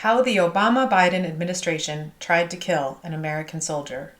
How the Obama-Biden administration tried to kill an American soldier.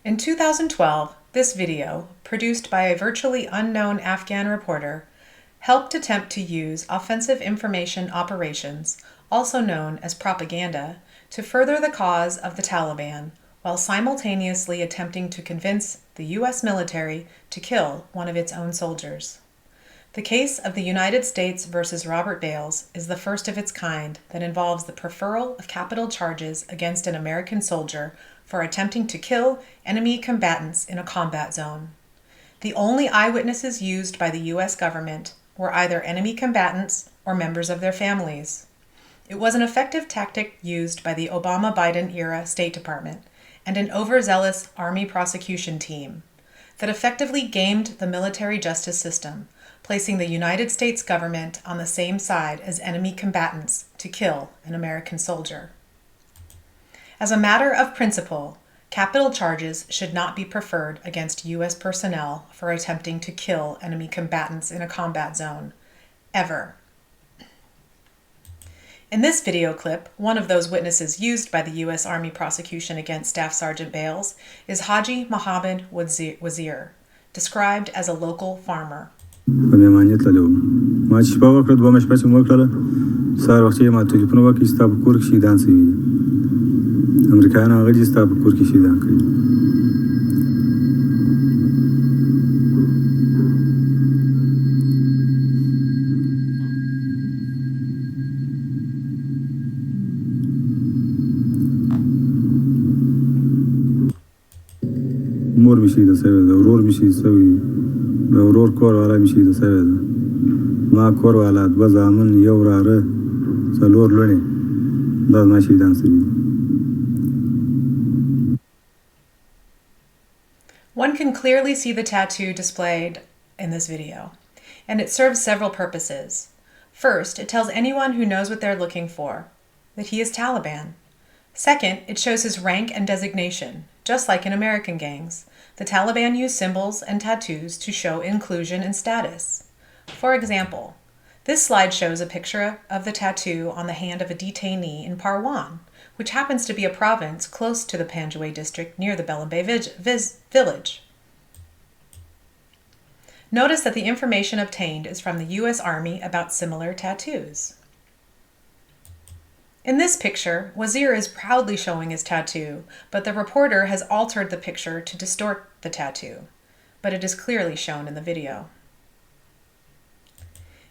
In 2012, this video, produced by a virtually unknown Afghan reporter, helped attempt to use offensive information operations, also known as propaganda, to further the cause of the Taliban, while simultaneously attempting to convince the U.S. military to kill one of its own soldiers. The case of the United States versus Robert Bales is the first of its kind that involves the preferral of capital charges against an American soldier for attempting to kill enemy combatants in a combat zone. The only eyewitnesses used by the U.S. government were either enemy combatants or members of their families. It was an effective tactic used by the Obama-Biden-era State Department and an overzealous Army prosecution team that effectively gamed the military justice system, placing the United States government on the same side as enemy combatants to kill an American soldier. As a matter of principle, capital charges should not be preferred against U.S. personnel for attempting to kill enemy combatants in a combat zone, ever. In this video clip, one of those witnesses used by the U.S. Army prosecution against Staff Sergeant Bales is Haji Mohammed Wazir, described as a local farmer. مور میشی د سوي د ورور میشي سوي د ورور کور والا میشي د سوي ما کور والا د زامن یو راره څلور لونی دا ماشي دان سوي. One can clearly see the tattoo displayed in this video, and it serves several purposes. First, it tells anyone who knows what they're looking for that he is Taliban. Second, it shows his rank and designation, just like in American gangs. The Taliban use symbols and tattoos to show inclusion and status. For example, this slide shows a picture of the tattoo on the hand of a detainee in Parwan, which happens to be a province close to the Panjwai district near the Belambay village. Notice that the information obtained is from the U.S. Army about similar tattoos. In this picture, Wazir is proudly showing his tattoo, but the reporter has altered the picture to distort the tattoo, but it is clearly shown in the video.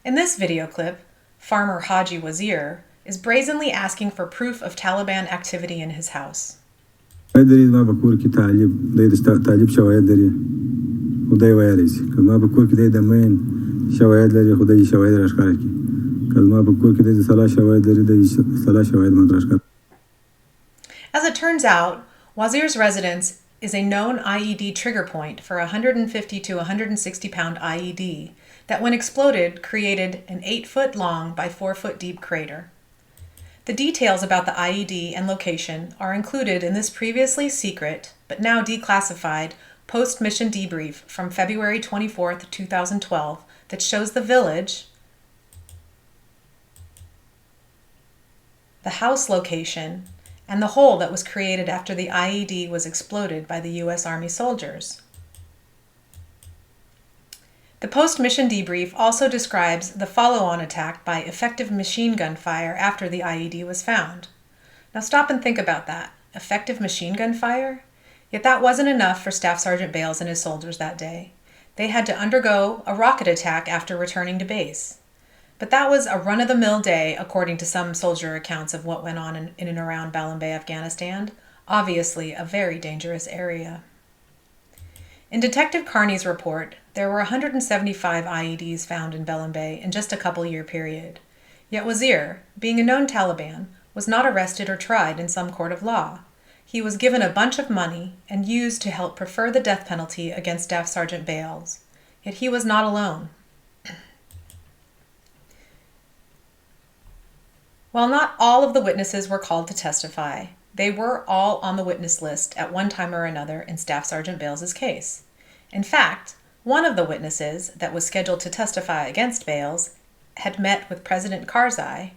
In this video clip, farmer Haji Wazir is brazenly asking for proof of Taliban activity in his house. As it turns out, Wazir's residence is a known IED trigger point for a 150 to 160 pound IED that, when exploded, created an 8-foot long by 4-foot deep crater. The details about the IED and location are included in this previously secret, but now declassified, post-mission debrief from February 24, 2012 that shows the village, the house location, and the hole that was created after the IED was exploded by the U.S. Army soldiers. The post-mission debrief also describes the follow-on attack by effective machine gun fire after the IED was found. Now stop and think about that. Effective machine gun fire? Yet that wasn't enough for Staff Sergeant Bales and his soldiers that day. They had to undergo a rocket attack after returning to base. But that was a run-of-the-mill day, according to some soldier accounts of what went on in and around Belambay, Afghanistan. Obviously, a very dangerous area. In Detective Carney's report, there were 175 IEDs found in Belambay in just a couple-year period. Yet Wazir, being a known Taliban, was not arrested or tried in some court of law. he was given a bunch of money and used to help prefer the death penalty against Staff Sergeant Bales. Yet he was not alone. While not all of the witnesses were called to testify, they were all on the witness list at one time or another in Staff Sergeant Bales' case. In fact, one of the witnesses that was scheduled to testify against Bales had met with President Karzai,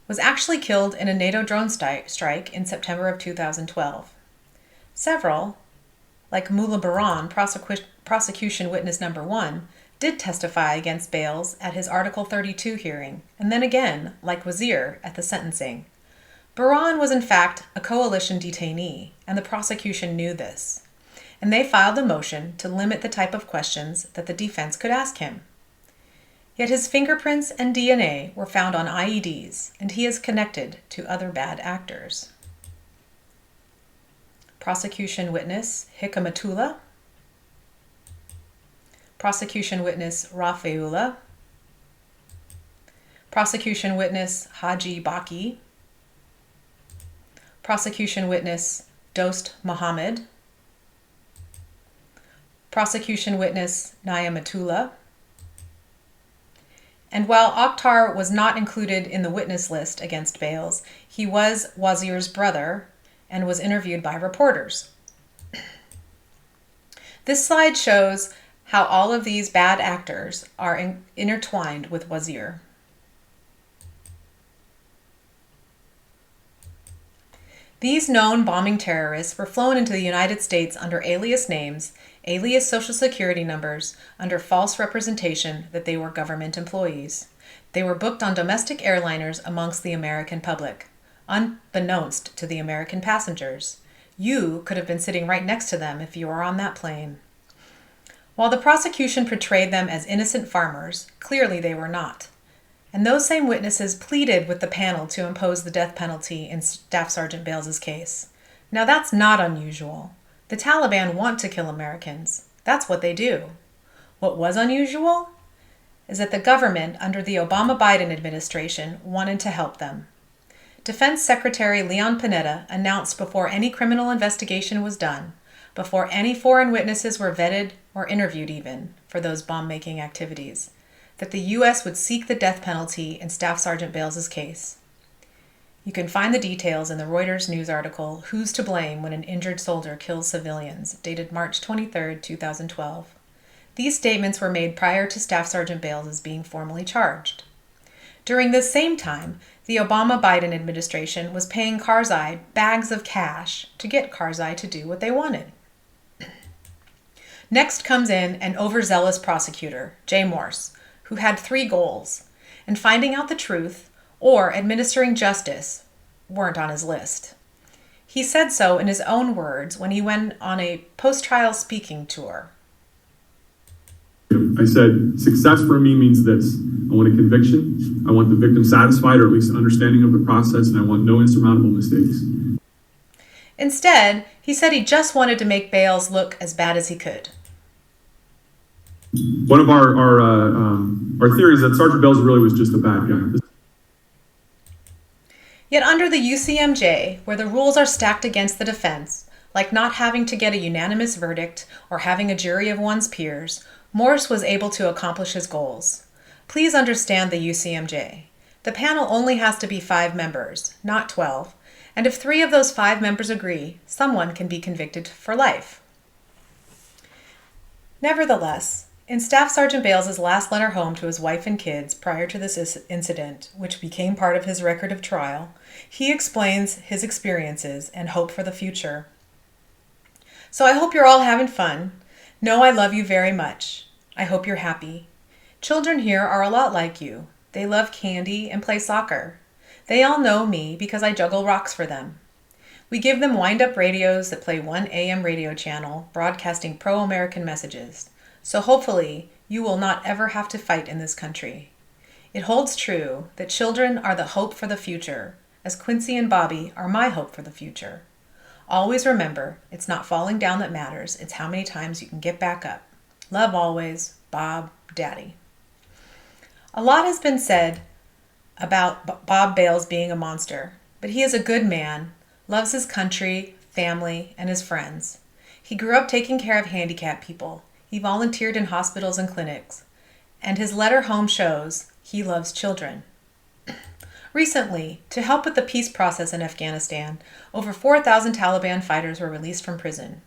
was actually killed in a NATO drone strike in September of 2012. Several, like Mullah Baran, prosecution witness number 1, did testify against Bales at his Article 32 hearing, and then again, like Wazir, at the sentencing. Baran was in fact a coalition detainee, and the prosecution knew this, and they filed a motion to limit the type of questions that the defense could ask him. Yet his fingerprints and DNA were found on IEDs, and he is connected to other bad actors. Prosecution witness Hikamatullah, prosecution witness Rafiullah, prosecution witness Haji Baki, prosecution witness Dost Muhammad, prosecution witness Niyamatullah. And while Akhtar was not included in the witness list against Bales, he was Wazir's brother and was interviewed by reporters. This slide shows how all of these bad actors are intertwined with Wazir. These known bombing terrorists were flown into the United States under alias names, alias social security numbers, under false representation that they were government employees. They were booked on domestic airliners amongst the American public, unbeknownst to the American passengers. You could have been sitting right next to them if you were on that plane. While the prosecution portrayed them as innocent farmers, clearly they were not. And those same witnesses pleaded with the panel to impose the death penalty in Staff Sergeant Bales' case. Now that's not unusual. The Taliban want to kill Americans. That's what they do. What was unusual is that the government under the Obama-Biden administration wanted to help them. Defense Secretary Leon Panetta announced before any criminal investigation was done, before any foreign witnesses were vetted or interviewed even for those bomb-making activities, that the U.S. would seek the death penalty in Staff Sergeant Bales' case. You can find the details in the Reuters news article, Who's to Blame When an Injured Soldier Kills Civilians, dated March 23, 2012. These statements were made prior to Staff Sergeant Bales being formally charged. During this same time, the Obama-Biden administration was paying Karzai bags of cash to get Karzai to do what they wanted. Next comes in an overzealous prosecutor, Jay Morse, who had 3 goals, and finding out the truth or administering justice weren't on his list. He said so in his own words when he went on a post-trial speaking tour. I said, success for me means this. I want a conviction, I want the victim satisfied or at least an understanding of the process, and I want no insurmountable mistakes. Instead, he said he just wanted to make Bales look as bad as he could. One of our theories is that Sergeant Bales really was just a bad guy. Yet under the UCMJ, where the rules are stacked against the defense, like not having to get a unanimous verdict or having a jury of one's peers, Morse was able to accomplish his goals. Please understand the UCMJ. The panel only has to be 5 members, not 12, and if 3 of those 5 members agree, someone can be convicted for life. Nevertheless, in Staff Sergeant Bales' last letter home to his wife and kids prior to this incident, which became part of his record of trial, he explains his experiences and hope for the future. So I hope you're all having fun. Know I love you very much. I hope you're happy. Children here are a lot like you. They love candy and play soccer. They all know me because I juggle rocks for them. We give them wind-up radios that play 1 AM radio channel broadcasting pro-American messages. So hopefully, you will not ever have to fight in this country. It holds true that children are the hope for the future, as Quincy and Bobby are my hope for the future. Always remember, it's not falling down that matters, it's how many times you can get back up. Love always, Bob, Daddy. A lot has been said about Bob Bales being a monster, but he is a good man, loves his country, family, and his friends. He grew up taking care of handicapped people. He volunteered in hospitals and clinics. And his letter home shows he loves children. Recently, to help with the peace process in Afghanistan, over 4,000 Taliban fighters were released from prison.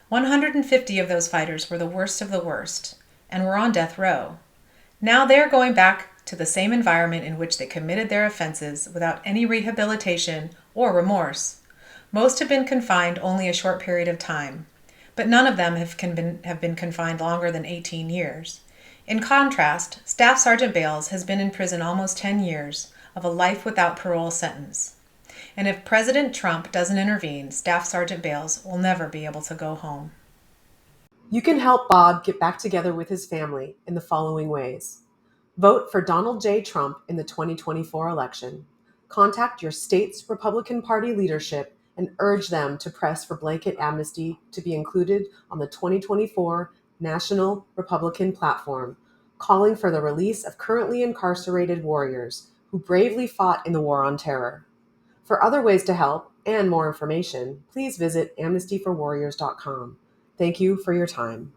150 of those fighters were the worst of the worst and were on death row. Now they are going back to the same environment in which they committed their offenses without any rehabilitation or remorse. Most have been confined only a short period of time, but none of them have been confined longer than 18 years. In contrast, Staff Sergeant Bales has been in prison almost 10 years of a life without parole sentence. And if President Trump doesn't intervene, Staff Sergeant Bales will never be able to go home. You can help Bob get back together with his family in the following ways. Vote for Donald J. Trump in the 2024 election. Contact your state's Republican Party leadership and urge them to press for blanket amnesty to be included on the 2024 National Republican Platform, calling for the release of currently incarcerated warriors who bravely fought in the War on Terror. For other ways to help and more information, please visit amnestyforwarriors.com. Thank you for your time.